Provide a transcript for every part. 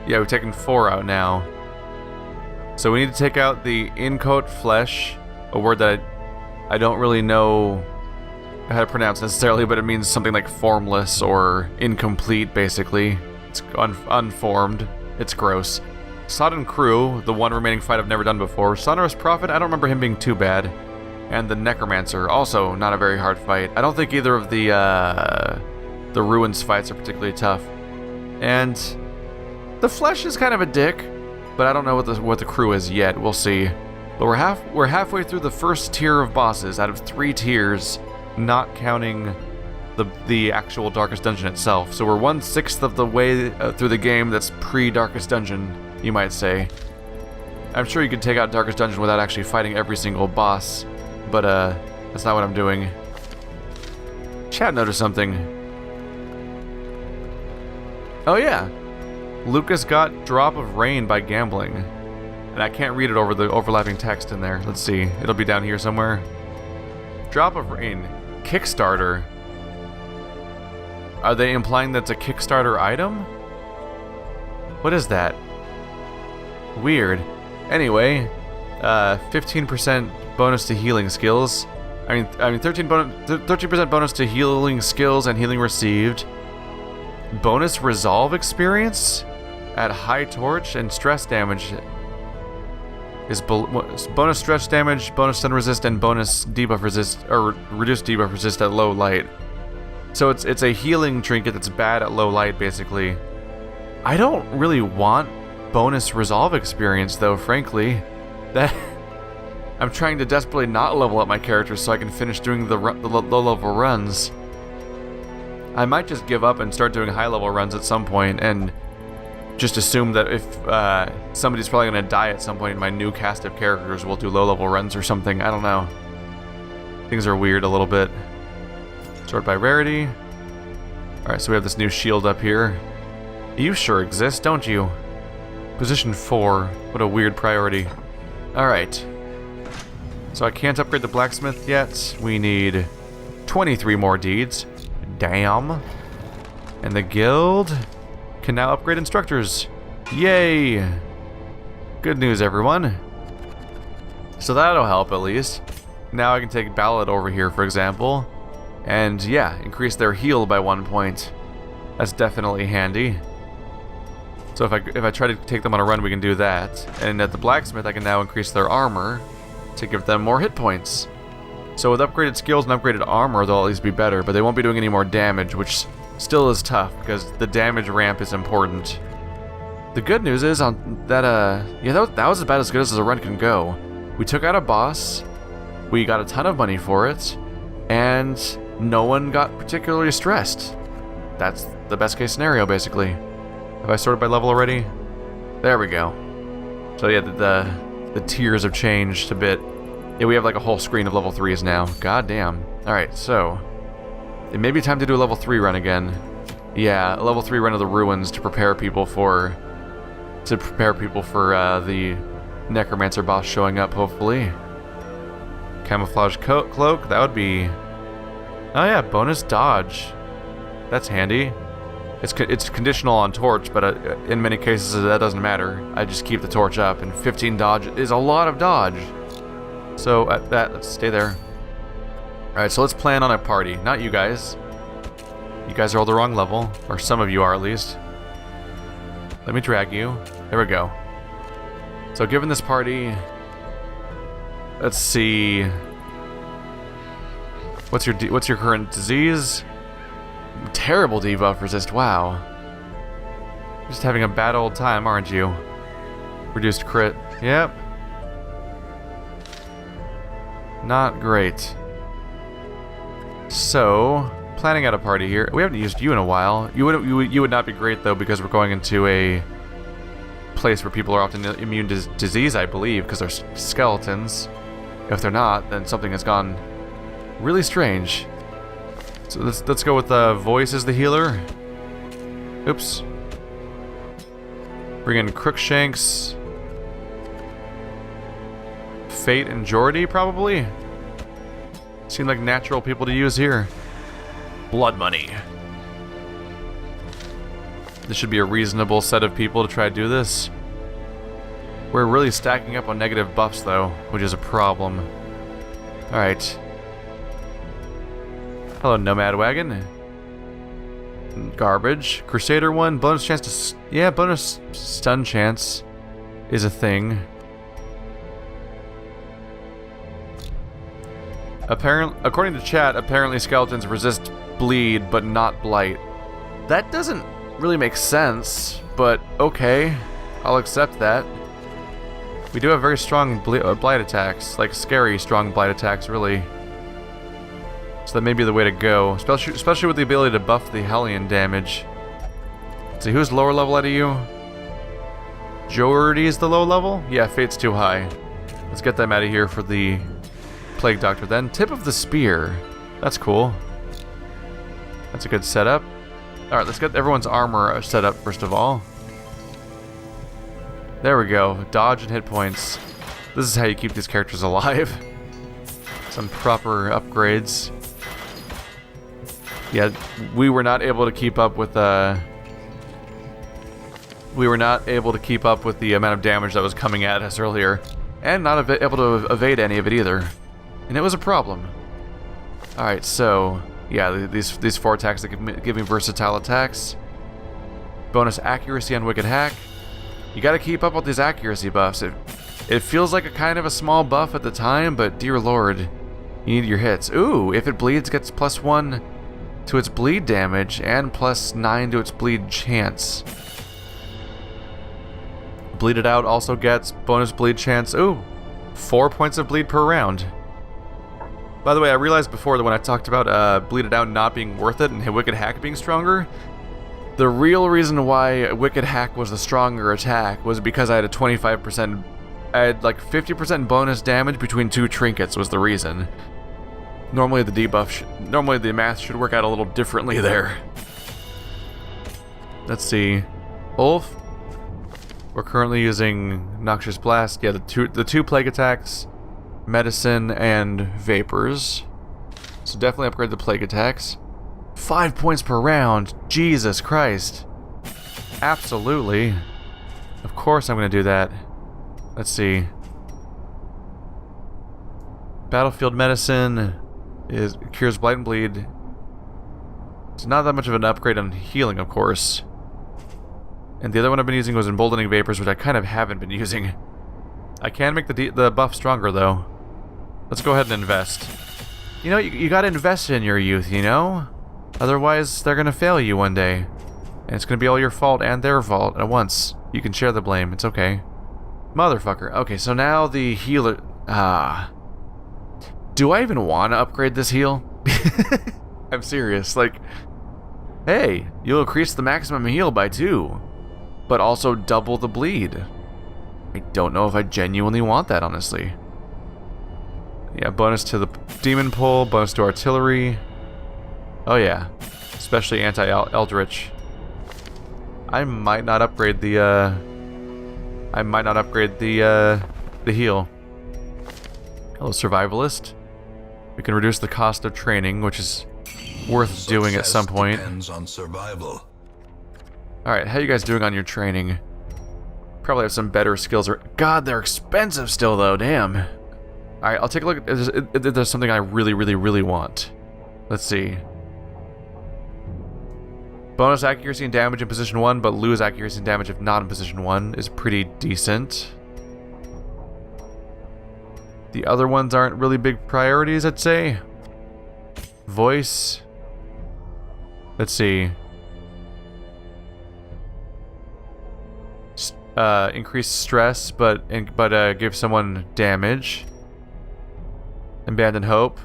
Yeah, we've taken 4 out now. So we need to take out the incoat flesh, a word that I don't really know how to pronounce necessarily, but it means something like formless or incomplete, basically. It's unformed. It's gross. Sodden Crew, the one remaining fight I've never done before. Sonorous Prophet, I don't remember him being too bad. And the Necromancer, also not a very hard fight. I don't think either of the Ruins fights are particularly tough. And the Flesh is kind of a dick, but I don't know what the crew is yet. We'll see. But we're halfway through the first tier of bosses out of 3 tiers, not counting the actual Darkest Dungeon itself. So we're 1/6 of the way through the game that's pre-Darkest Dungeon, you might say. I'm sure you could take out Darkest Dungeon without actually fighting every single boss, but that's not what I'm doing. Chat noticed something. Oh yeah, Lucas got Drop of Rain by gambling, and I can't read it over the overlapping text in there. Let's see, it'll be down here somewhere. Drop of Rain, Kickstarter. Are they implying that's a Kickstarter item? What is that? Weird. Anyway, 15% bonus to healing skills. I mean 13% bonus to healing skills and healing received. Bonus resolve experience at high torch and stress damage is bonus stretch damage, bonus stun resist, and bonus debuff resist or reduced debuff resist at low light. So it's a healing trinket that's bad at low light, basically. I don't really want bonus resolve experience, though, frankly. That I'm trying to desperately not level up my character so I can finish doing the low-level runs. I might just give up and start doing high-level runs at some point and just assume that if somebody's probably going to die at some point, my new cast of characters will do low-level runs or something. I don't know. Things are weird a little bit. Sort by rarity. Alright, so we have this new shield up here. You sure exist, don't you? Position 4. What a weird priority. Alright. So I can't upgrade the blacksmith yet. We need 23 more deeds. Damn. And the guild can now upgrade instructors. Yay! Good news, everyone. So that'll help at least. Now I can take Ballard over here, for example. And yeah, increase their heal by 1 point. That's definitely handy. So if I try to take them on a run, we can do that. And at the blacksmith, I can now increase their armor to give them more hit points. So with upgraded skills and upgraded armor, they'll at least be better, but they won't be doing any more damage, which still is tough because the damage ramp is important. The good news is on that yeah, that was about as good as a run can go. We took out a boss, we got a ton of money for it, and no one got particularly stressed. That's the best case scenario, basically. Have I sorted by level already? There we go. So yeah, the tiers have changed a bit. Yeah, we have like a whole screen of level 3s now. God damn. Alright, so it may be time to do a level 3 run again. Yeah, a level 3 run of the ruins to prepare people for the Necromancer boss showing up, hopefully. Camouflage cloak, that would be... Oh yeah, bonus dodge. That's handy. It's conditional on torch, but in many cases that doesn't matter. I just keep the torch up, and 15 dodge is a lot of dodge. So at that, let's stay there. Alright, so let's plan on a party. Not you guys. You guys are all the wrong level, or some of you are at least. Let me drag you. There we go. So given this party, let's see. What's your current disease? Terrible debuff resist. Wow. Just having a bad old time, aren't you? Reduced crit. Yep. Not great. So, planning out a party here. We haven't used you in a while. You would not be great though, because we're going into a place where people are often immune to disease, I believe, because they're skeletons. If they're not, then something has gone really strange. So let's go with Voice as the healer. Oops. Bring in Crookshanks. Fate and Jordy, probably. Seem like natural people to use here. Blood money. This should be a reasonable set of people to try to do this. We're really stacking up on negative buffs though, which is a problem. Alright. Hello, Nomad Wagon. Garbage. Crusader 1, bonus chance to... yeah, bonus stun chance is a thing. According to chat, apparently skeletons resist bleed, but not blight. That doesn't really make sense, but okay. I'll accept that. We do have very strong blight attacks, like scary strong blight attacks, really. So that may be the way to go, especially with the ability to buff the Hellion damage. Let's see, who's lower level out of you? Jordy's the low level? Yeah, Fate's too high. Let's get them out of here for the Plague Doctor then. Tip of the Spear. That's cool. That's a good setup. Alright, let's get everyone's armor set up first of all. There we go. Dodge and hit points. This is how you keep these characters alive. Some proper upgrades. Yeah, we were not able to keep up with the amount of damage that was coming at us earlier, and not able to evade any of it either. And it was a problem. Alright, so yeah, these 4 attacks that give me versatile attacks. Bonus accuracy on Wicked Hack. You gotta keep up with these accuracy buffs. It feels like a kind of a small buff at the time, but dear lord, you need your hits. Ooh, if it bleeds, it gets +1 to its bleed damage and +9 to its bleed chance. Bleed It Out also gets bonus bleed chance. Ooh, 4 points of bleed per round. By the way, I realized before that when I talked about Bleed It Out not being worth it and Wicked Hack being stronger, the real reason why Wicked Hack was the stronger attack was because I had a 25%, I had like 50% bonus damage between 2 trinkets was the reason. Normally the debuff, normally the math should work out a little differently there. Let's see, Ulf. We're currently using Noxious Blast. Yeah, the two plague attacks, medicine and vapors. So definitely upgrade the plague attacks. 5 points per round. Jesus Christ. Absolutely. Of course I'm going to do that. Let's see. Battlefield medicine cures blight and bleed. It's not that much of an upgrade on healing, of course. And the other one I've been using was emboldening vapors, which I kind of haven't been using. I can make the buff stronger though. Let's go ahead and invest. You know, you gotta invest in your youth, you know? Otherwise, they're gonna fail you one day. And it's gonna be all your fault and their fault at once. You can share the blame, it's okay. Motherfucker. Okay, so now the healer... Do I even want to upgrade this heal? I'm serious, like... Hey, you'll increase the maximum heal by 2. But also double the bleed. I don't know if I genuinely want that, honestly. Yeah, bonus to the demon pull, bonus to artillery. Oh yeah, especially anti-eldritch. I might not upgrade the heal. Hello, survivalist. We can reduce the cost of training, which is worth doing at some point. Depends on survival. All right, how you guys doing on your training? Probably have some better skills. God, they're expensive still, though. Damn. All right, I'll take a look. If there's something I really, really, really want. Let's see. Bonus accuracy and damage in position 1, but lose accuracy and damage if not in position 1 is pretty decent. The other ones aren't really big priorities, I'd say. Voice. Let's see. Increase stress, but give someone damage. Abandon hope.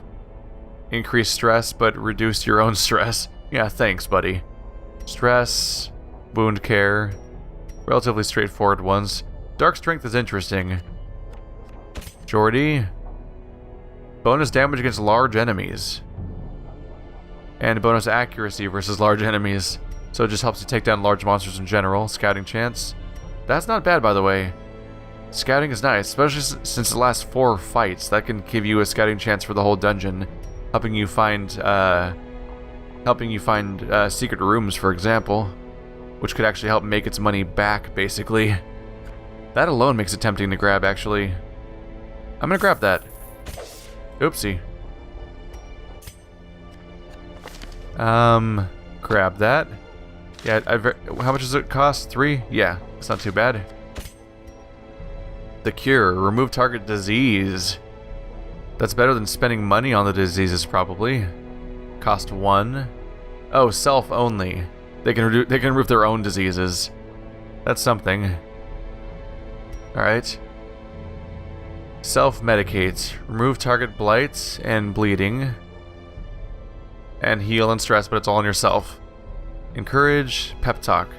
Increase stress, but reduce your own stress. Yeah, thanks, buddy. Stress, wound care, relatively straightforward ones. Dark strength is interesting. Jordy. Bonus damage against large enemies. And bonus accuracy versus large enemies. So it just helps you take down large monsters in general. Scouting chance. That's not bad, by the way. Scouting is nice, especially since the last 4 fights. That can give you a scouting chance for the whole dungeon, helping you find secret rooms, for example. which could actually help make its money back, basically. That alone makes it tempting to grab, actually. I'm gonna grab that. Oopsie. Grab that. Yeah, how much does it cost? 3? Yeah, it's not too bad. The cure. Remove target disease. That's better than spending money on the diseases, probably. Cost 1. Oh, self only. They can remove their own diseases. That's something. Alright. Self-medicate. Remove target blights and bleeding. And heal and stress, but it's all on yourself. Encourage. Pep talk.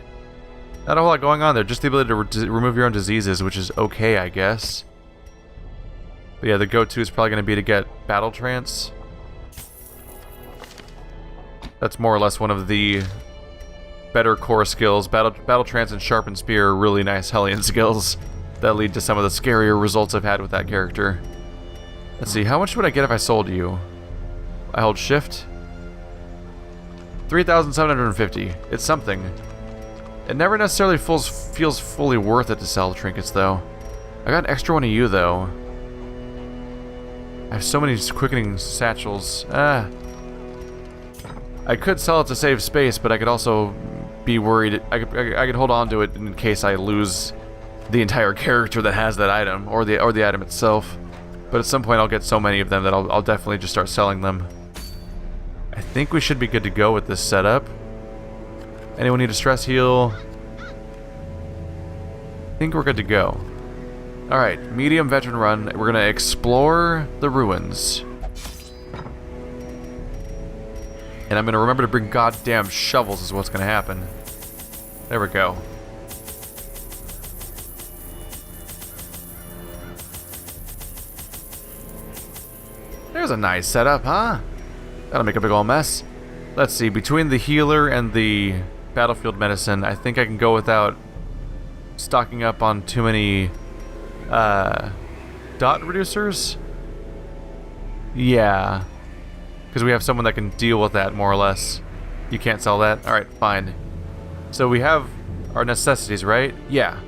Not a whole lot going on there. Just the ability to remove your own diseases, which is okay, I guess. But yeah, the go-to is probably going to be to get battle trance. That's more or less one of the better core skills. Battle trance and sharpened spear are really nice Hellion skills that lead to some of the scarier results I've had with that character. Let's see, how much would I get if I sold you? I hold shift. 3,750. It's something. It never necessarily feels fully worth it to sell trinkets, though. I got an extra one of you, though. I have so many quickening satchels. I could sell it to save space, but I could also be worried. I could hold on to it in case I lose the entire character that has that item, or the item itself. But at some point, I'll get so many of them that I'll definitely just start selling them. I think we should be good to go with this setup. Anyone need a stress heal? I think we're good to go. Alright, medium veteran run. We're gonna explore the ruins. And I'm gonna remember to bring goddamn shovels is what's gonna happen. There we go. There's a nice setup, huh? That'll make a big ol' mess. Let's see, between the healer and the battlefield medicine, I think I can go without stocking up on too many dot reducers? Yeah. Because we have someone that can deal with that, more or less. You can't sell that? Alright, fine. So we have our necessities, right? Yeah.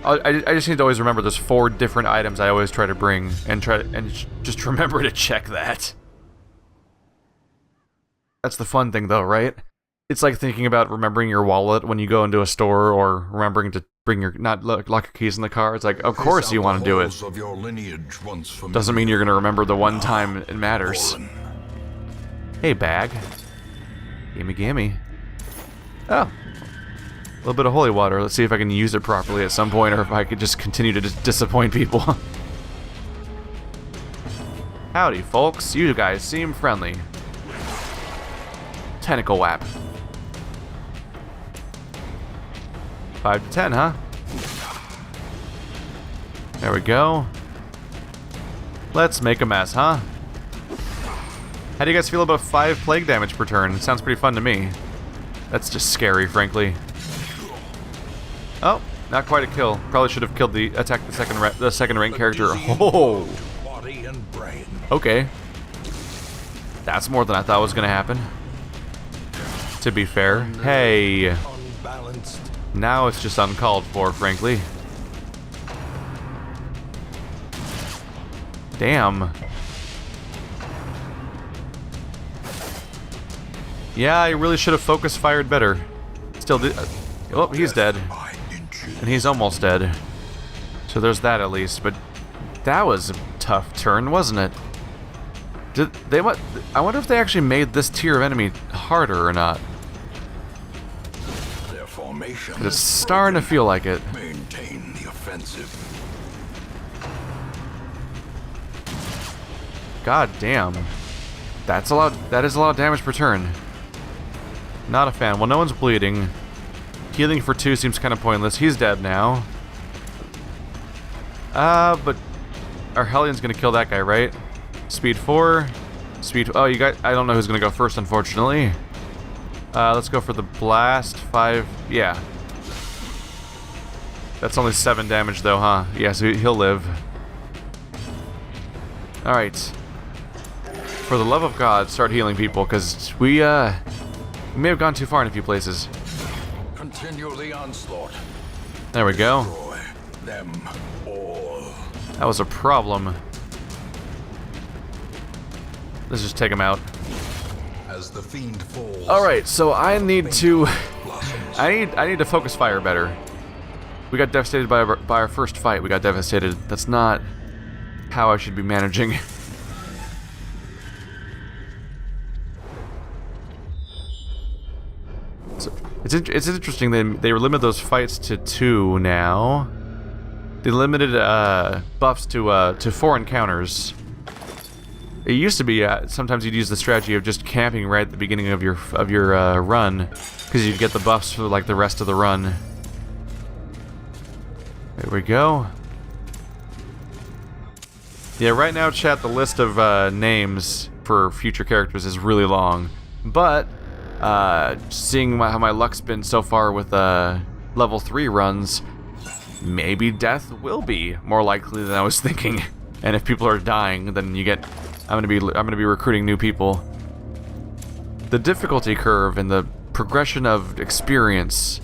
I just need to always remember there's 4 different items I always try to bring, and just remember to check that. That's the fun thing, though, right? It's like thinking about remembering your wallet when you go into a store, or remembering to bring your lock your keys in the car. It's like, of course you want to do it. Doesn't mean you're gonna remember the one time it matters. Hey, bag. Gimme, gimme. Oh. A little bit of holy water. Let's see if I can use it properly at some point, or if I could just continue to disappoint people. Howdy, folks. You guys seem friendly. Tentacle whap. 5 to 10, huh? There we go. Let's make a mess, huh? How do you guys feel about 5 plague damage per turn? It sounds pretty fun to me. That's just scary, frankly. Oh, not quite a kill. Probably should have killed the second rank character. Oh. Okay. That's more than I thought was gonna happen. To be fair. Hey. Now it's just uncalled for, frankly. Damn. Yeah, I really should have focus fired better. Still did. Oh, he's dead. And he's almost dead. So there's that at least. But that was a tough turn, wasn't it? Did they? What? I wonder if they actually made this tier of enemy harder or not. It's starting to feel like it. Maintain the offensive. God damn. That's a lot. That is a lot of damage per turn. Not a fan. Well, no one's bleeding. Healing for 2 seems kind of pointless. He's dead now. But our Hellion's gonna kill that guy, right? Speed 4. Speed. Oh, you got. I don't know who's gonna go first, unfortunately. Let's go for the blast. 5. Yeah. That's only 7 damage, though, huh? Yeah, so he'll live. All right. For the love of God, start healing people, because we may have gone too far in a few places. Continue the onslaught. There we go. Destroy them all. That was a problem. Let's just take him out. As the fiend falls. All right, so I need to. blossoms. I need to focus fire better. We got devastated by our first fight. We got devastated. That's not how I should be managing. So it's interesting they limited those fights to 2 now. They limited buffs to 4 encounters. It used to be sometimes you'd use the strategy of just camping right at the beginning of your run, because you'd get the buffs for like the rest of the run. There we go. Yeah, right now, chat, the list of names for future characters is really long, but seeing how my luck's been so far with level 3 runs, maybe death will be more likely than I was thinking. And if people are dying, then you get. I'm gonna be recruiting new people. The difficulty curve and the progression of experience,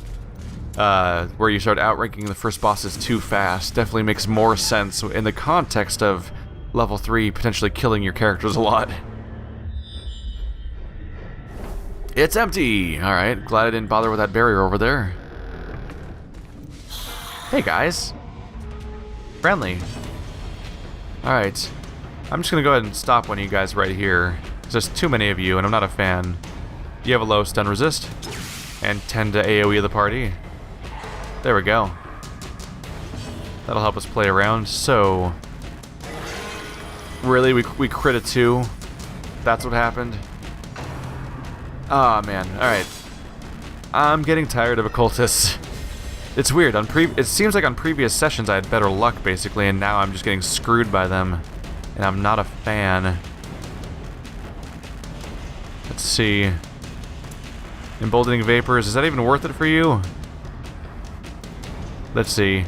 where you start outranking the first bosses too fast, definitely makes more sense in the context of level 3 potentially killing your characters a lot. It's empty! Alright, glad I didn't bother with that barrier over there. Hey guys. Friendly. Alright. I'm just gonna go ahead and stop one of you guys right here. There's too many of you and I'm not a fan. You have a low stun resist. And tend to AoE the party. There we go. That'll help us play around. So... Really? We crit a 2? That's what happened? Ah, man. Alright. I'm getting tired of occultists. It's weird. It seems like on previous sessions I had better luck, basically, and now I'm just getting screwed by them. And I'm not a fan. Let's see. Emboldening vapors. Is that even worth it for you? Let's see.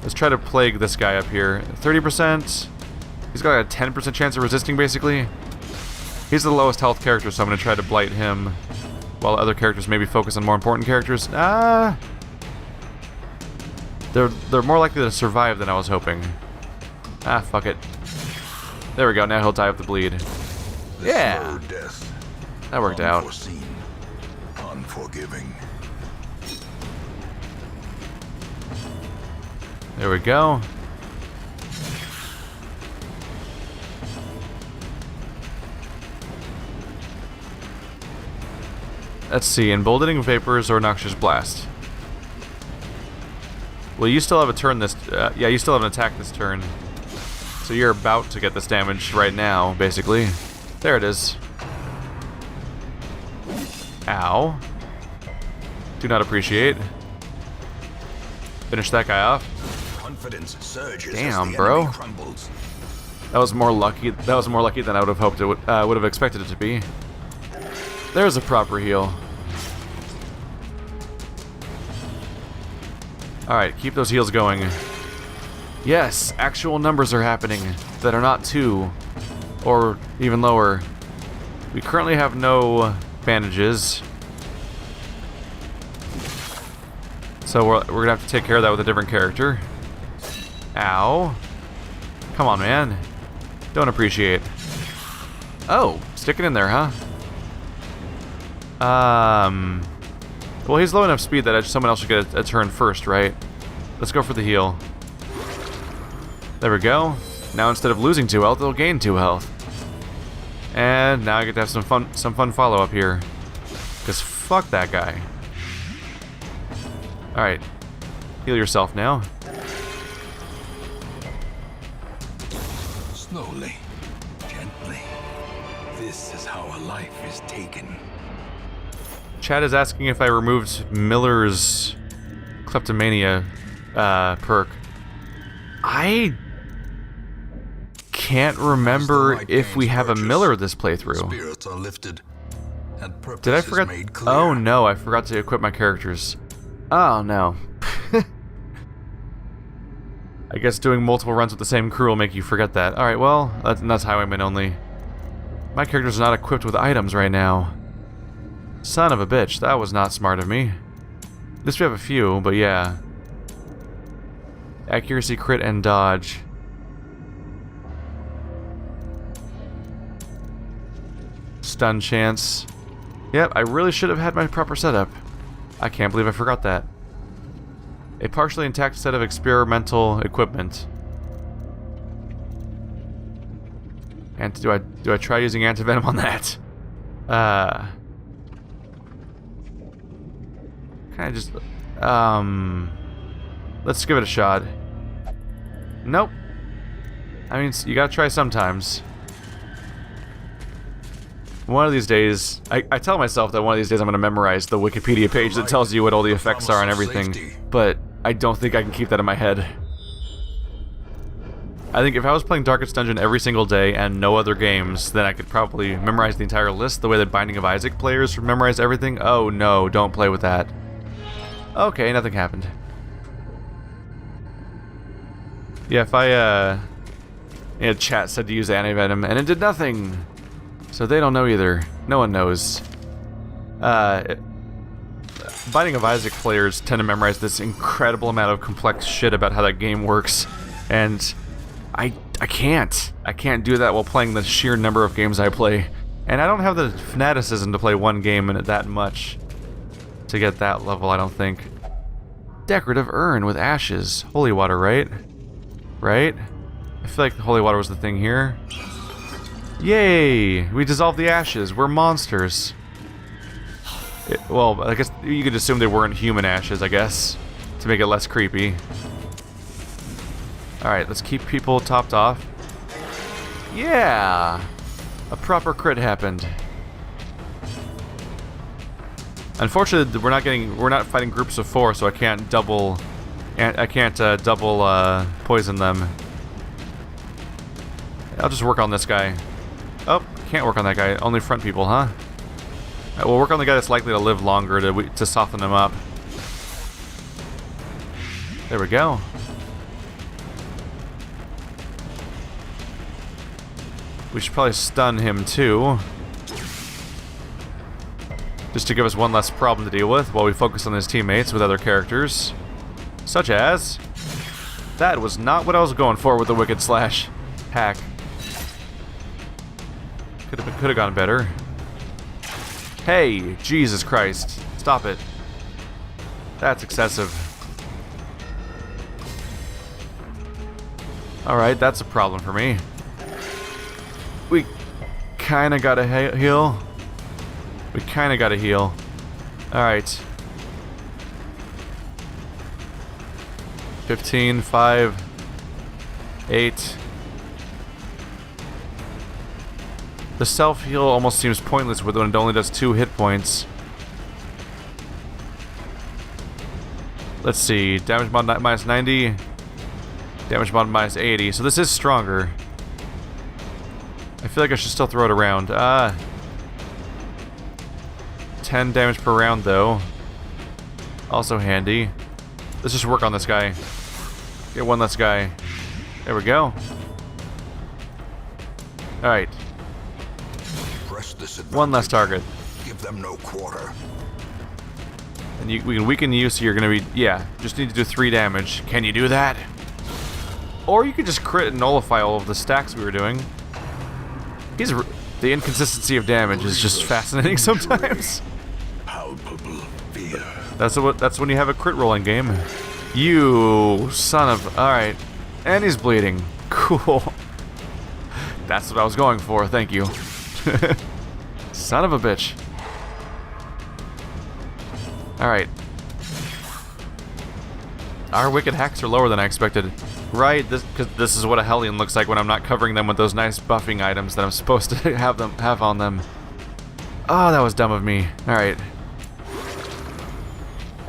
Let's try to plague this guy up here. 30%. He's got a 10% chance of resisting, basically. He's the lowest health character, so I'm going to try to blight him. While other characters maybe focus on more important characters. They're more likely to survive than I was hoping. Fuck it. There we go, now he'll die of the bleed. Yeah! Death. That worked out. Unforeseen, unforgiving. There we go. Let's see, emboldening vapors or noxious blast. Well, you still have a turn this... yeah, you still have an attack this turn. So you're about to get this damage right now, basically. There it is. Ow. Do not appreciate. Finish that guy off. Confidence surges. Damn, as the bro. enemy crumbles. That was more lucky. That was more lucky than I would have hoped it would have expected it to be. There's a proper heal. Alright, keep those heals going. Yes, actual numbers are happening that are not 2 or even lower. We currently have no bandages. So we're gonna have to take care of that with a different character. Ow. Come on, man. Don't appreciate. Oh, stick it in there, huh? Well, he's low enough speed that someone else should get a turn first, right? Let's go for the heal. There we go. Now instead of losing 2 health, they'll gain 2 health. And now I get to have some fun follow-up here. Because fuck that guy. Alright. Heal yourself now. Slowly, gently. This is how a life is taken. Chad is asking if I removed Miller's kleptomania perk. I can't remember if we have a Miller this playthrough. Spirits are lifted, and purpose Did I is forget? made clear. Oh no, I forgot to equip my characters. Oh no. I guess doing multiple runs with the same crew will make you forget that. Alright, well, that's Highwayman only. My character's not equipped with items right now. Son of a bitch, that was not smart of me. This we have a few, but yeah. Accuracy, crit, and dodge. Stun chance. Yep, I really should have had my proper setup. I can't believe I forgot that. A partially intact set of experimental equipment. And do I try using antivenom on that? Kind of just let's give it a shot. Nope. I mean, you gotta try sometimes. One of these days, I tell myself that one of these days I'm gonna memorize the Wikipedia page that tells you what all the effects are and everything, but I don't think I can keep that in my head. I think if I was playing Darkest Dungeon every single day and no other games, then I could probably memorize the entire list the way that Binding of Isaac players memorize everything. Oh no, don't play with that. Okay, nothing happened. Yeah, if chat said to use antivenom and it did nothing. So they don't know either. No one knows. Binding of Isaac players tend to memorize this incredible amount of complex shit about how that game works, and I can't. I can't do that while playing the sheer number of games I play. And I don't have the fanaticism to play one game in it that much to get that level, I don't think. Decorative urn with ashes. Holy water, right? Right? I feel like the holy water was the thing here. Yay! We dissolved the ashes. We're monsters. Well, I guess you could assume they weren't human ashes, I guess, to make it less creepy. Alright, let's keep people topped off. Yeah! A proper crit happened. Unfortunately, we're not fighting groups of 4, so I can't double poison them. I'll just work on this guy. Oh, can't work on that guy. Only front people, huh? Alright, we'll work on the guy that's likely to live longer to soften him up. There we go. We should probably stun him too, just to give us one less problem to deal with while we focus on his teammates with other characters, such as... That was not what I was going for with the Wicked Slash hack. Could have gone better. Hey, Jesus Christ. Stop it. That's excessive. Alright, that's a problem for me. We kinda gotta heal. We kinda gotta heal. Alright. 15, 5, 8. The self-heal almost seems pointless when it only does 2 hit points. Let's see. Damage mod minus 90. Damage mod minus 80. So this is stronger. I feel like I should still throw it around. 10 damage per round, though. Also handy. Let's just work on this guy. Get one less guy. There we go. Alright. One less target. Give them no quarter. And we can weaken you, so you're gonna be... Yeah, just need to do 3 damage. Can you do that? Or you could just crit and nullify all of the stacks we were doing. The inconsistency of damage is just fascinating sometimes. Palpable fear. That's when you have a crit rolling game. You son of... Alright. And he's bleeding. Cool. That's what I was going for, thank you. Son of a bitch. Alright. Our wicked hacks are lower than I expected. Right, because this is what a Hellion looks like when I'm not covering them with those nice buffing items that I'm supposed to have on them. Oh, that was dumb of me. Alright.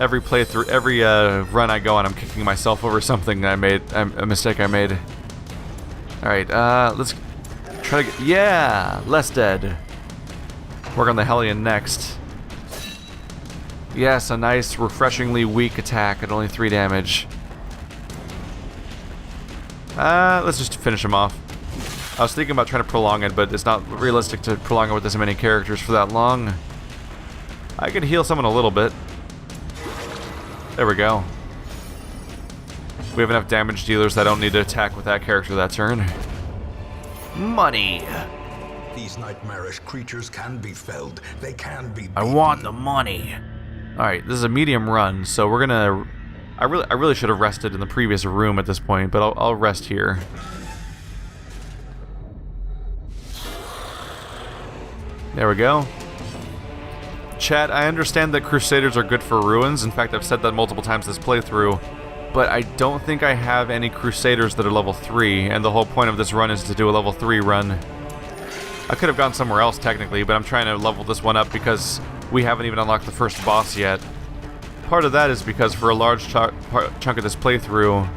Every playthrough, every run I go on, I'm kicking myself over something I made, a mistake I made. Alright, let's try to get... Yeah! Less dead. Work on the Hellion next. Yes, a nice, refreshingly weak attack at only 3 damage. Let's just finish him off. I was thinking about trying to prolong it, but it's not realistic to prolong it with this many characters for that long. I could heal someone a little bit. There we go. We have enough damage dealers that I don't need to attack with that character that turn. Money! These nightmarish creatures can be felled. They can be beaten. I want the money! Alright, this is a medium run, so we're gonna... I really should have rested in the previous room at this point, but I'll rest here. There we go. Chat, I understand that Crusaders are good for ruins. In fact, I've said that multiple times this playthrough. But I don't think I have any Crusaders that are level 3, and the whole point of this run is to do a level 3 run. I could have gone somewhere else, technically, but I'm trying to level this one up because we haven't even unlocked the first boss yet. Part of that is because for a large chunk of this playthrough,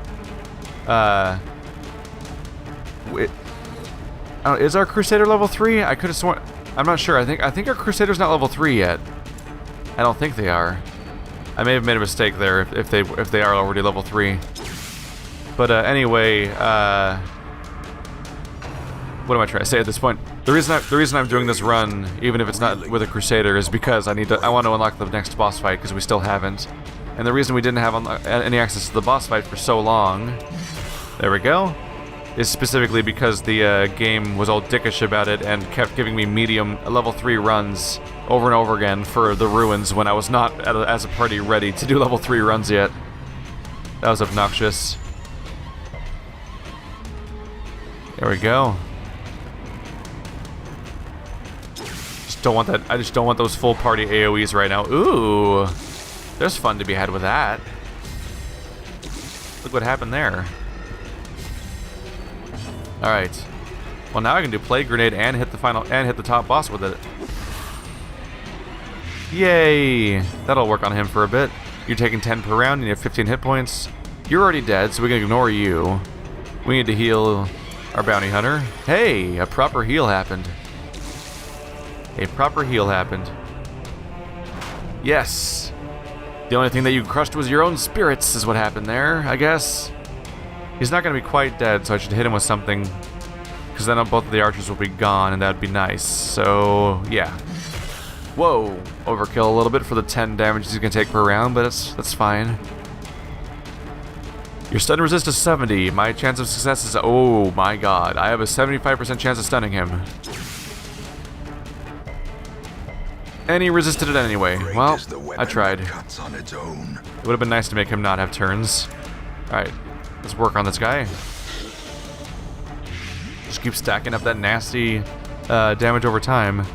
is our Crusader level 3? I could have sworn... I'm not sure. I think our Crusader's not level 3 yet. I don't think they are. I may have made a mistake there if they are already level 3. But anyway, what am I trying to say at this point? The reason I'm doing this run, even if it's not with a Crusader, is because I want to unlock the next boss fight because we still haven't. And the reason we didn't have any access to the boss fight for so long, there we go, is specifically because the game was all dickish about it and kept giving me medium level 3 runs over and over again for the ruins when I was not as a party ready to do level 3 runs yet. That was obnoxious. There we go. I just don't want those full party AoEs right now. Ooh, there's fun to be had with that. Look what happened there. All right. Well, now I can do Plague Grenade and hit the top boss with it. Yay! That'll work on him for a bit. You're taking 10 per round. You have 15 hit points. You're already dead, so we can ignore you. We need to heal our bounty hunter. Hey, a proper heal happened. A proper heal happened. Yes! The only thing that you crushed was your own spirits, is what happened there, I guess. He's not going to be quite dead, so I should hit him with something. Because then both of the archers will be gone, and that would be nice. So, yeah. Whoa! Overkill a little bit for the 10 damage he's going to take per round, but that's fine. Your stun resist is 70. My chance of success is... Oh my god. I have a 75% chance of stunning him. And he resisted it anyway. Well, I tried. It would have been nice to make him not have turns. Alright, let's work on this guy. Just keep stacking up that nasty damage over time.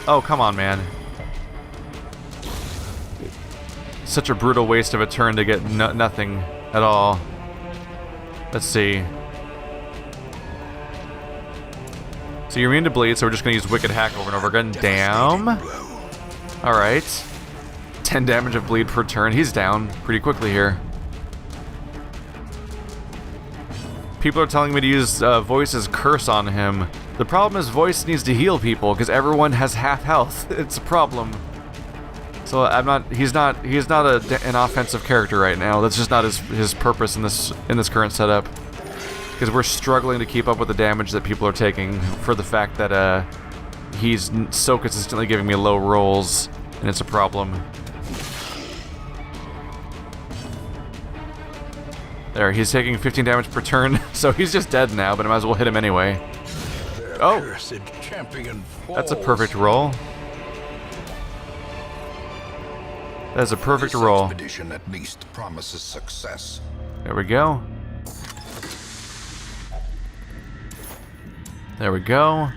Oh, come on, man. Such a brutal waste of a turn to get nothing at all. Let's see. So you're immune to bleed, so we're just going to use Wicked Hack over and over again. Damn. Alright. 10 damage of bleed per turn. He's down pretty quickly here. People are telling me to use Voice's Curse on him. The problem is Voice needs to heal people because everyone has half health. It's a problem. So he's not an offensive character right now. That's just not his purpose in this current setup. Because we're struggling to keep up with the damage that people are taking for the fact that he's so consistently giving me low rolls, and it's a problem. There, he's taking 15 damage per turn, so he's just dead now, but I might as well hit him anyway. Oh! That's a perfect roll. That's a perfect roll. At least promises success. There we go. There we go.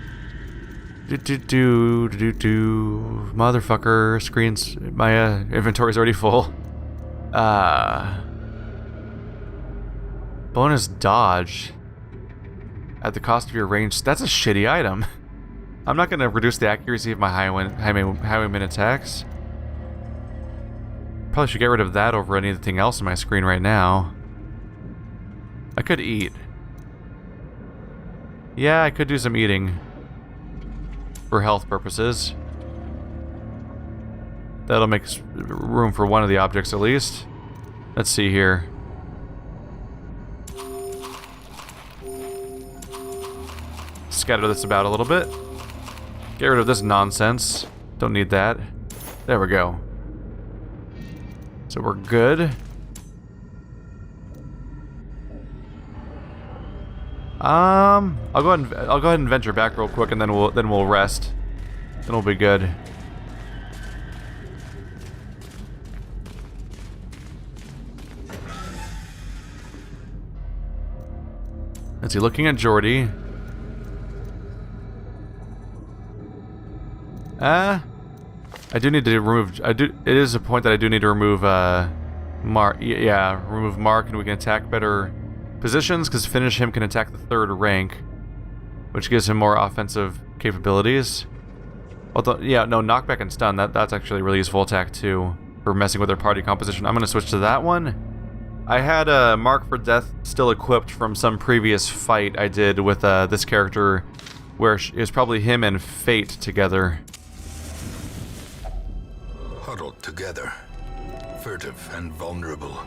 Motherfucker, screens. My inventory's already full. Bonus dodge. At the cost of your range. That's a shitty item. I'm not going to reduce the accuracy of my highwayman attacks. Probably should get rid of that over anything else on my screen right now. I could eat. Yeah, I could do some eating. For health purposes. That'll make room for one of the objects at least. Let's see here. Scatter this about a little bit. Get rid of this nonsense. Don't need that. There we go. So we're good. I'll go ahead and venture back real quick, and then we'll rest. Then we'll be good. Let's see. Looking at Jordy. I do need to remove. It is a point that I do need to remove. Mark. Yeah, remove Mark, and we can attack better positions, because finish him can attack the 3rd rank, which gives him more offensive capabilities. Although, yeah, no, knockback and stun, that's actually a really useful attack too, for messing with their party composition. I'm going to switch to that one. I had a Mark for Death still equipped from some previous fight I did with this character, where it was probably him and Fate together. Huddled together, furtive and vulnerable.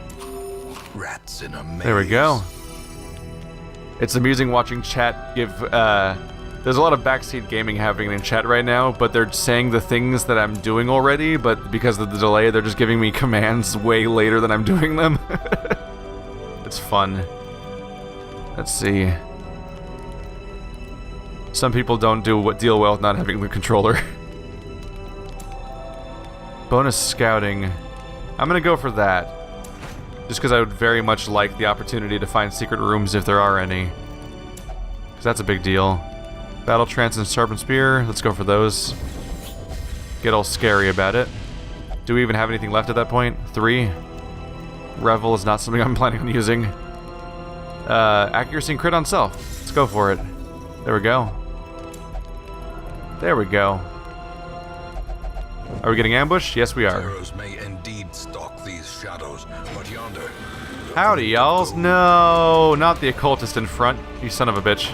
Rats in a maze. There we go. It's amusing watching chat give, there's a lot of backseat gaming happening in chat right now, but they're saying the things that I'm doing already, but because of the delay, they're just giving me commands way later than I'm doing them. It's fun. Let's see. Some people don't deal well with not having the controller. Bonus scouting. I'm gonna go for that. Just because I would very much like the opportunity to find secret rooms if there are any. Because that's a big deal. Battle Trance and Sharpened Spear. Let's go for those. Get all scary about it. Do we even have anything left at that point? 3. Revel is not something I'm planning on using. Accuracy and crit on self. Let's go for it. There we go. There we go. Are we getting ambushed? Yes, we are. Terrors may indeed stalk these shadows, but yonder. Howdy, y'alls. No, not the occultist in front. You son of a bitch.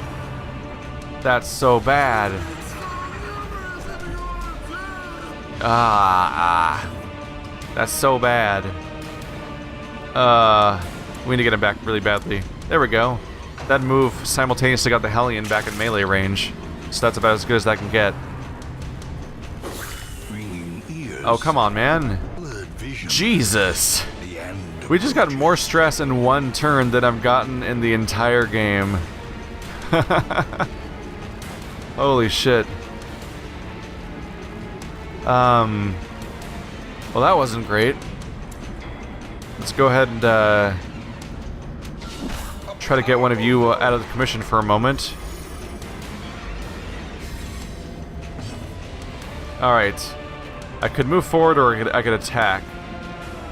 That's so bad. That's so bad. We need to get him back really badly. There we go. That move simultaneously got the Hellion back in melee range, so that's about as good as I can get. Oh, come on, man. Jesus. We just got more stress in one turn than I've gotten in the entire game. Holy shit. Well, that wasn't great. Let's go ahead and try to get one of you out of the commission for a moment. Alright. I could move forward, or I could attack.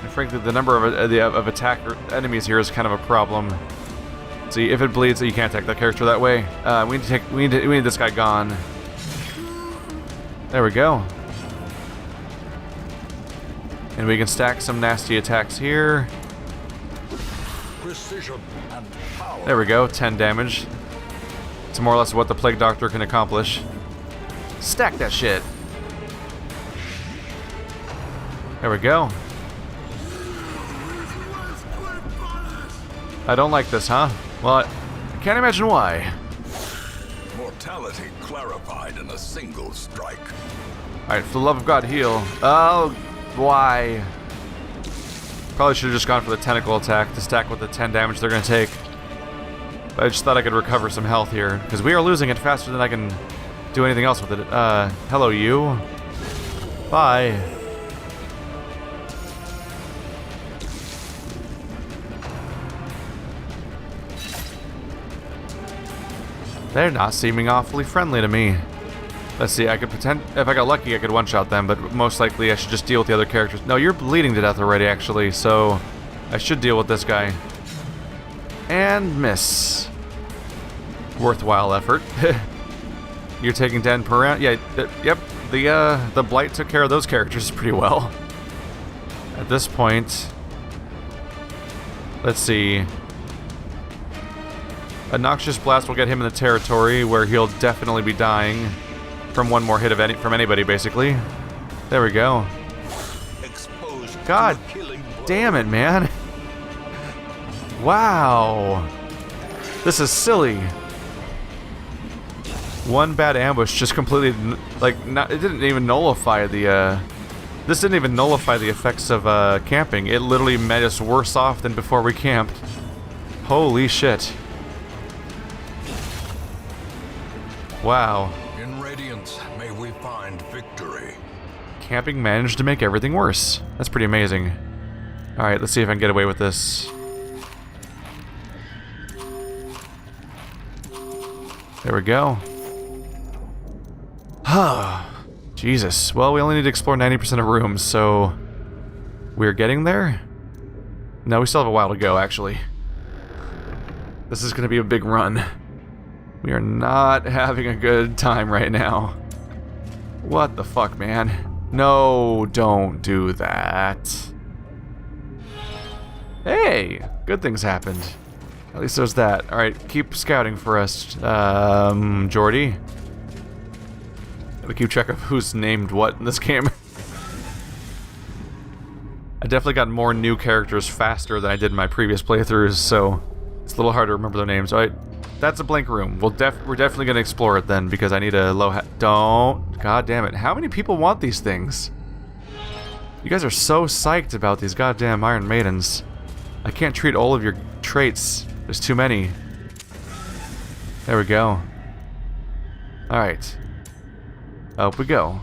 And frankly, the number of attack enemies here is kind of a problem. See, if it bleeds, you can't attack that character that way. We need this guy gone. There we go. And we can stack some nasty attacks here. Precision and power. There we go, 10 damage. It's more or less what the Plague Doctor can accomplish. Stack that shit. There we go. I don't like this, huh? Well, I can't imagine why. Mortality clarified in a single strike. Alright, for the love of God, heal. Oh, why? Probably should have just gone for the tentacle attack to stack with the 10 damage they're going to take. But I just thought I could recover some health here, because we are losing it faster than I can do anything else with it. Hello, you. Bye. They're not seeming awfully friendly to me. Let's see, I could pretend... If I got lucky, I could one-shot them, but most likely I should just deal with the other characters. No, you're bleeding to death already, actually, so... I should deal with this guy. And miss. Worthwhile effort. You're taking 10 per round? Yeah, yep. The Blight took care of those characters pretty well. At this point... Let's see... A Noxious Blast will get him in the territory where he'll definitely be dying from one more hit of from anybody, basically. There we go. God damn it, man. Wow. This is silly. One bad ambush just completely, like, it didn't even nullify the This didn't even nullify the effects of camping. It literally made us worse off than before we camped. Holy shit. Wow. In Radiance, may we find victory. Camping managed to make everything worse. That's pretty amazing. Alright, let's see if I can get away with this. There we go. Jesus. Well, we only need to explore 90% of rooms, so... we're getting there? No, we still have a while to go, actually. This is gonna be a big run. We are not having a good time right now. What the fuck, man? No, don't do that. Hey! Good things happened. At least there's that. Alright, keep scouting for us, Jordy. Gotta keep track of who's named what in this game. I definitely got more new characters faster than I did in my previous playthroughs, so it's a little hard to remember their names. Alright, that's a blank room. We're definitely gonna explore it then, because I need a low don't. God damn it. How many people want these things? You guys are so psyched about these goddamn Iron Maidens. I can't treat all of your traits. There's too many. There we go. Alright. Up we go.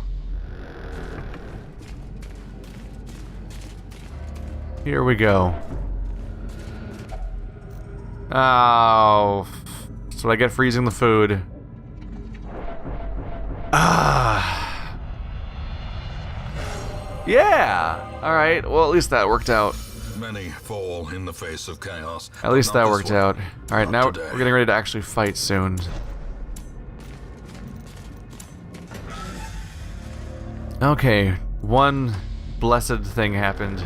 Here we go. Oh. That's what I get for using the food. Ah. Yeah! Alright, well at least that worked out. Many fall in the face of chaos. At least that Not this worked one. out. Alright, Not now today. we're getting ready to actually fight soon. Okay, one blessed thing happened.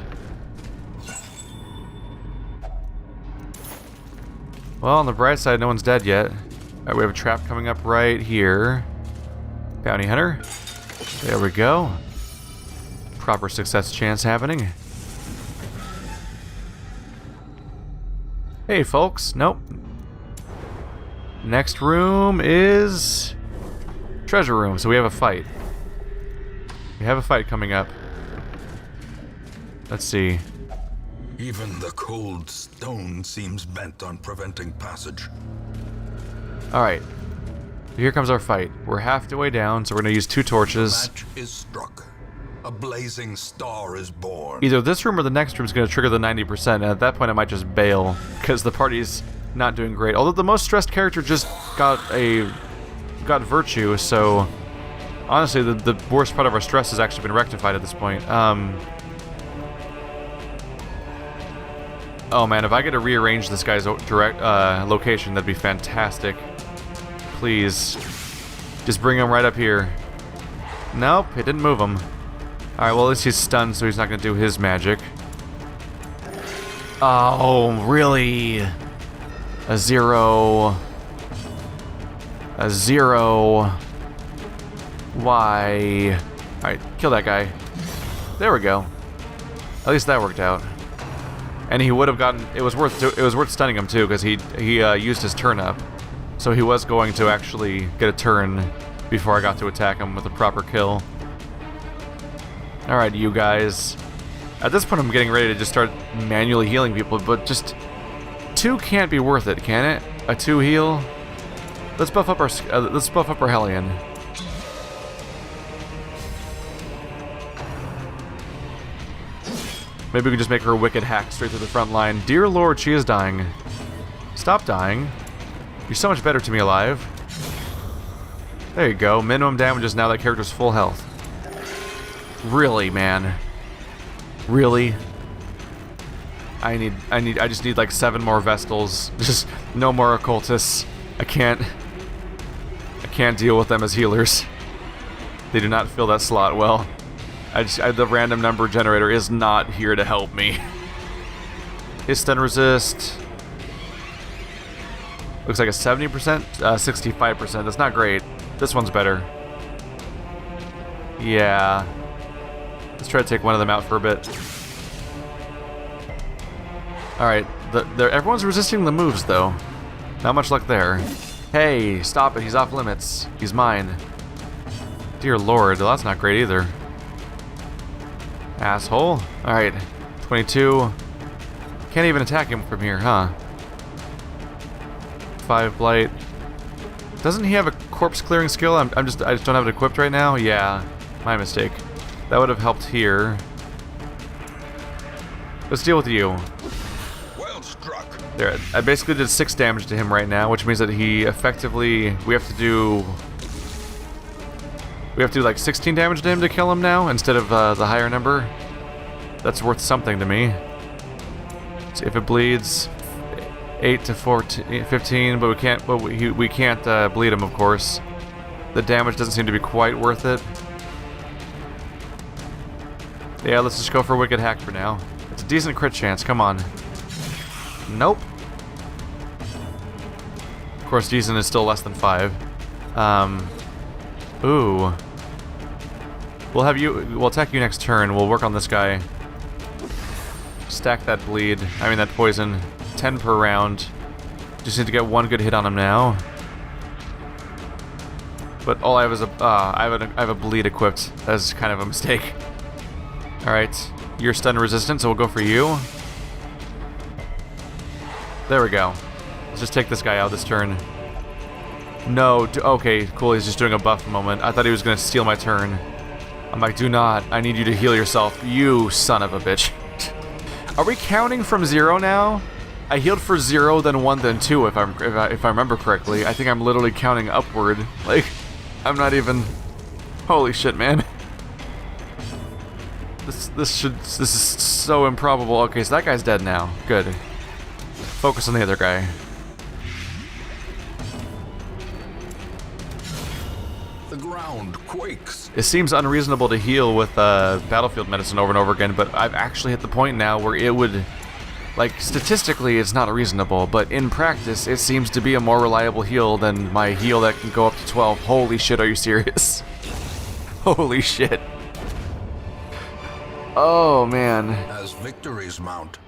Well, on the bright side, no one's dead yet. Alright, we have a trap coming up right here. Bounty hunter. There we go. Proper success chance happening. Hey, folks. Nope. Next room is... treasure room, so we have a fight. We have a fight coming up. Let's see. Even the cold stone seems bent on preventing passage. Alright. Here comes our fight. We're halfway down, so we're going to use 2 torches. Match is struck. A blazing star is born. Either this room or the next room is going to trigger the 90%, and at that point I might just bail, because the party's not doing great. Although the most stressed character just got virtue, so... honestly, the worst part of our stress has actually been rectified at this point. Oh man, if I get to rearrange this guy's direct location, that'd be fantastic. Please. Just bring him right up here. Nope, it didn't move him. Alright, well at least he's stunned, so he's not gonna do his magic. Oh, really? A 0. A 0. Why? Alright, kill that guy. There we go. At least that worked out. And he would have gotten... it was worth stunning him too, because he used his turn up. So he was going to actually get a turn before I got to attack him with a proper kill. Alright, you guys. At this point I'm getting ready to just start manually healing people, but just... 2 can't be worth it, can it? A 2 heal? Let's buff up our Hellion. Maybe we can just make her a wicked hack straight through the front line. Dear Lord, she is dying. Stop dying. You're so much better to me alive. There you go. Minimum damage is now that character's full health. Really, man. Really? I just need like 7 more Vestals. Just no more occultists. I can't deal with them as healers. They do not fill that slot well. The random number generator is not here to help me. His stun resist looks like a 70%, 65%. That's not great. This one's better. Yeah. Let's try to take one of them out for a bit. Alright, everyone's resisting the moves, though. Not much luck there. Hey, stop it. He's off limits. He's mine. Dear Lord, well, that's not great either. Asshole. Alright. 22. Can't even attack him from here, huh? 5 blight. Doesn't he have a corpse clearing skill? I just don't have it equipped right now? Yeah. My mistake. That would have helped here. Let's deal with you. Well struck. There. I basically did 6 damage to him right now, which means that he effectively... We have to do like 16 damage to him to kill him now, instead of the higher number. That's worth something to me. See if it bleeds 8 to 14, 15, but we can't bleed him, of course. The damage doesn't seem to be quite worth it. Yeah, let's just go for Wicked Hack for now. It's a decent crit chance, come on. Nope. Of course, decent is still less than 5. Ooh. We'll attack you next turn. We'll work on this guy. Stack that bleed. I mean that poison. 10 per round. Just need to get 1 good hit on him now. But all I have is I have a bleed equipped. That's kind of a mistake. All right, you're stun resistant, so we'll go for you. There we go. Let's just take this guy out this turn. No, okay, cool. He's just doing a buff moment. I thought he was gonna steal my turn. I'm like, do not. I need you to heal yourself, you son of a bitch. Are we counting from 0 now? I healed for 0, then 1, then 2. If I remember correctly, I think I'm literally counting upward. Like, I'm not even. Holy shit, man. This is so improbable. Okay, so that guy's dead now. Good. Focus on the other guy. The ground quakes. It seems unreasonable to heal with battlefield medicine over and over again, but I've actually hit the point now where it would, like, statistically it's not reasonable, but in practice it seems to be a more reliable heal than my heal that can go up to 12. Holy shit, are you serious? Holy shit. Oh man. As victories mount,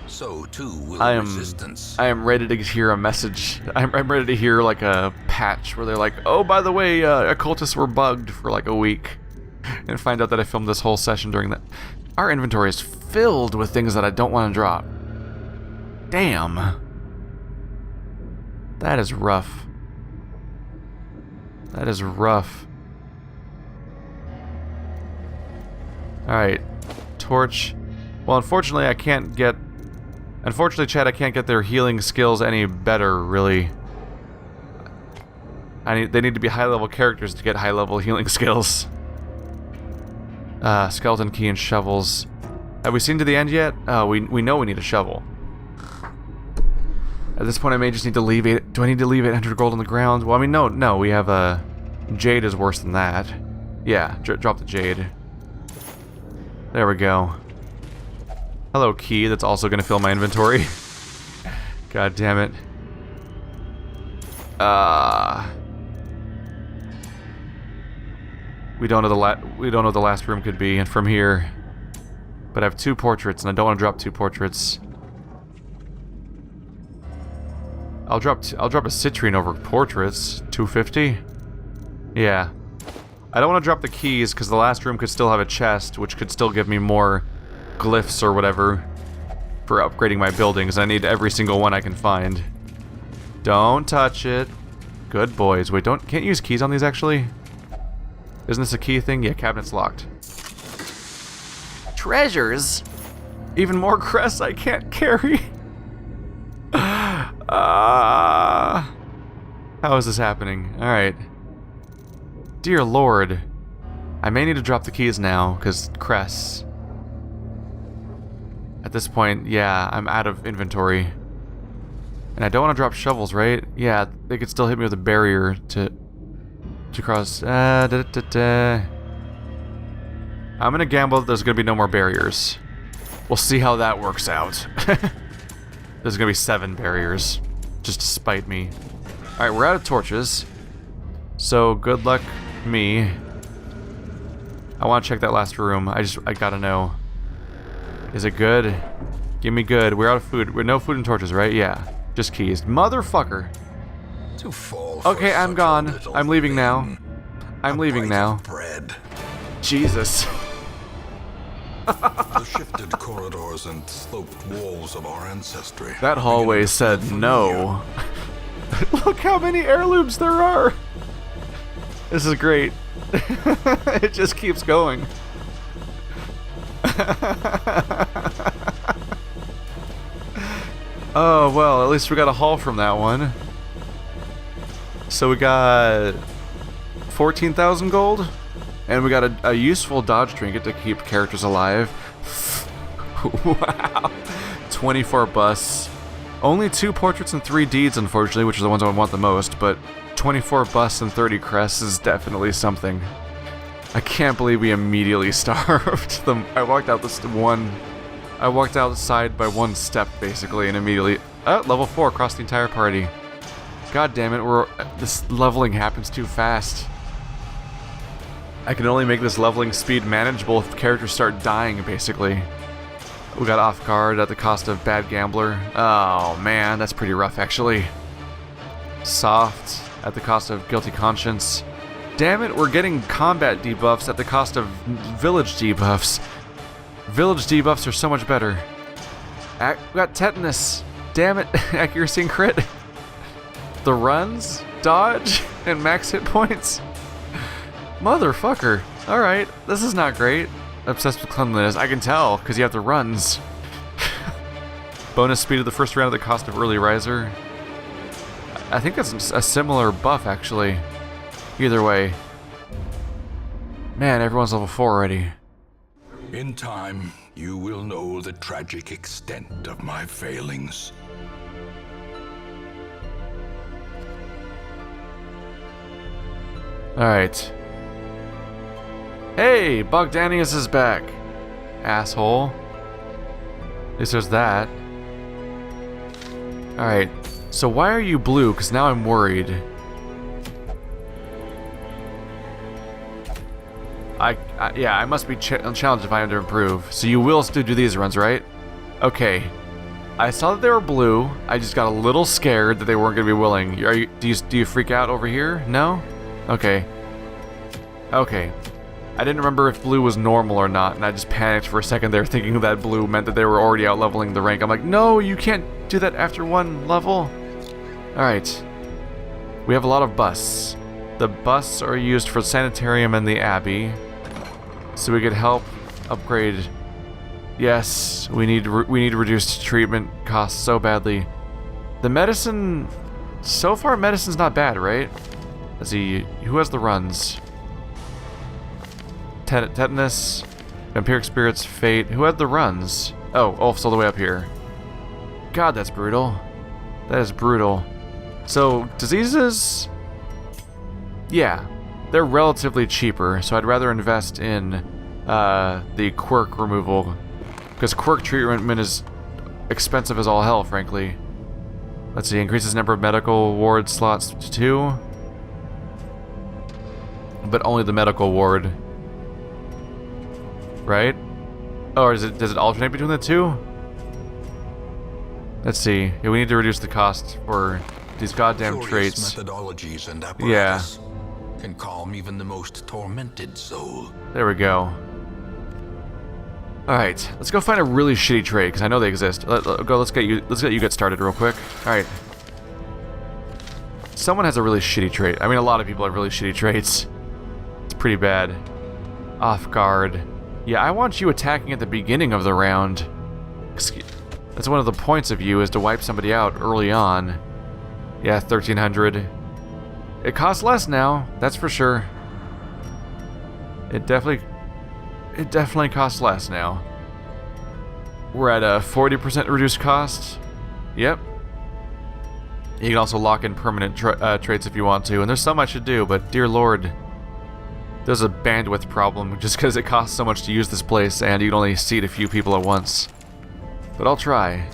so too will resistance. I am ready to hear a message. I'm ready to hear like a patch where they're like, oh, by the way, occultists were bugged for like a week, and find out that I filmed this whole session during that. Our inventory is filled with things that I don't want to drop. Damn. That is rough. That is rough. Alright. Torch. Well, unfortunately, I can't get... Unfortunately, Chad, I can't get their healing skills any better, really. They need to be high-level characters to get high-level healing skills. Skeleton key and shovels. Have we seen to the end yet? We know we need a shovel. At this point, I may just need to leave it. Do I need to leave 800 gold on the ground? Well, I mean, no. We have a... Jade is worse than that. Yeah, drop the jade. There we go. Hello, key. That's also going to fill my inventory. God damn it. We don't know what the last room could be, and from here. But I have 2 portraits, and I don't want to drop 2 portraits. I'll drop a citrine over portraits. 250. Yeah. I don't want to drop the keys because the last room could still have a chest, which could still give me more glyphs or whatever for upgrading my buildings. I need every single one I can find. Don't touch it. Good boys. Wait, can't you use keys on these actually? Isn't this a key thing? Yeah, cabinet's locked. Treasures? Even more crests I can't carry. How is this happening? Alright. Dear Lord. I may need to drop the keys now, because crests. At this point, yeah, I'm out of inventory. And I don't want to drop shovels, right? Yeah, they could still hit me with a barrier to cross. I'm gonna gamble that there's gonna be no more barriers. We'll see how that works out. There's gonna be 7 barriers, just to spite me. Alright, we're out of torches. So, good luck, me. I want to check that last room. I gotta know. Is it good? Give me good. We're out of food. We're no food and torches, right? Yeah. Just keys. Motherfucker. Okay, I'm gone. I'm leaving now. I'm leaving now. Jesus. The shifted corridors and sloped walls of our ancestry. That hallway said no. Look how many heirlooms there are. This is great. It just keeps going. Oh, well, at least we got a haul from that one. So we got 14,000 gold, and we got a useful dodge trinket to keep characters alive. Wow. 24 busts. Only 2 portraits and 3 deeds, unfortunately, which are the ones I would want the most, but 24 busts and 30 crests is definitely something. I can't believe we immediately starved them. I walked outside by 1 step, basically, and immediately... Oh, level 4 across the entire party. God damn it, this leveling happens too fast. I can only make this leveling speed manageable if characters start dying, basically. We got off guard at the cost of bad gambler. Oh man, that's pretty rough, actually. Soft at the cost of guilty conscience. Damn it, we're getting combat debuffs at the cost of village debuffs. Village debuffs are so much better. We got tetanus. Damn it, accuracy and crit. The runs, dodge, and max hit points. Motherfucker. Alright, this is not great. Obsessed with cleanliness. I can tell, because you have the runs. Bonus speed of the first round at the cost of early riser. I think that's a similar buff, actually. Either way. Man, everyone's level 4 already. In time, you will know the tragic extent of my failings. Alright. Hey, Bogdanius is back. Asshole. At least there's that. Alright. So why are you blue? Because now I'm worried. Yeah, I must be challenged if I am to improve. So you will still do these runs, right? Okay. I saw that they were blue. I just got a little scared that they weren't going to be willing. Do you freak out over here? No? Okay. Okay. I didn't remember if blue was normal or not, and I just panicked for a second there, thinking that blue meant that they were already out leveling the rank. I'm like, no, you can't do that after 1 level. Alright. We have a lot of busts. The busts are used for Sanitarium and the Abbey, so we could help upgrade. Yes, we need reduced treatment costs so badly. The medicine... So far, medicine's not bad, right? Let's see, who has the runs? Tetanus, Vampiric Spirits, Fate. Who had the runs? Oh, Ulf's all the way up here. God, that's brutal. That is brutal. So, diseases... Yeah, they're relatively cheaper, so I'd rather invest in the quirk removal. Because quirk treatment is expensive as all hell, frankly. Let's see, increases number of medical ward slots to 2. But only the medical ward. Right? Oh, or does it alternate between the 2? Let's see. Yeah, we need to reduce the cost for these goddamn traits. Methodologies and apparatus can calm even the most tormented soul. There we go. All right, let's go find a really shitty trait because I know they exist. Let's get you get started real quick. All right. Someone has a really shitty trait. I mean, a lot of people have really shitty traits. It's pretty bad. Off guard. Yeah, I want you attacking at the beginning of the round. That's one of the points of you, is to wipe somebody out early on. Yeah, 1300. It costs less now, that's for sure. It definitely costs less now. We're at a 40% reduced cost. Yep. You can also lock in permanent traits if you want to, and there's some I should do, but dear lord. There's a bandwidth problem just because it costs so much to use this place and you can only seat a few people at once. But I'll try.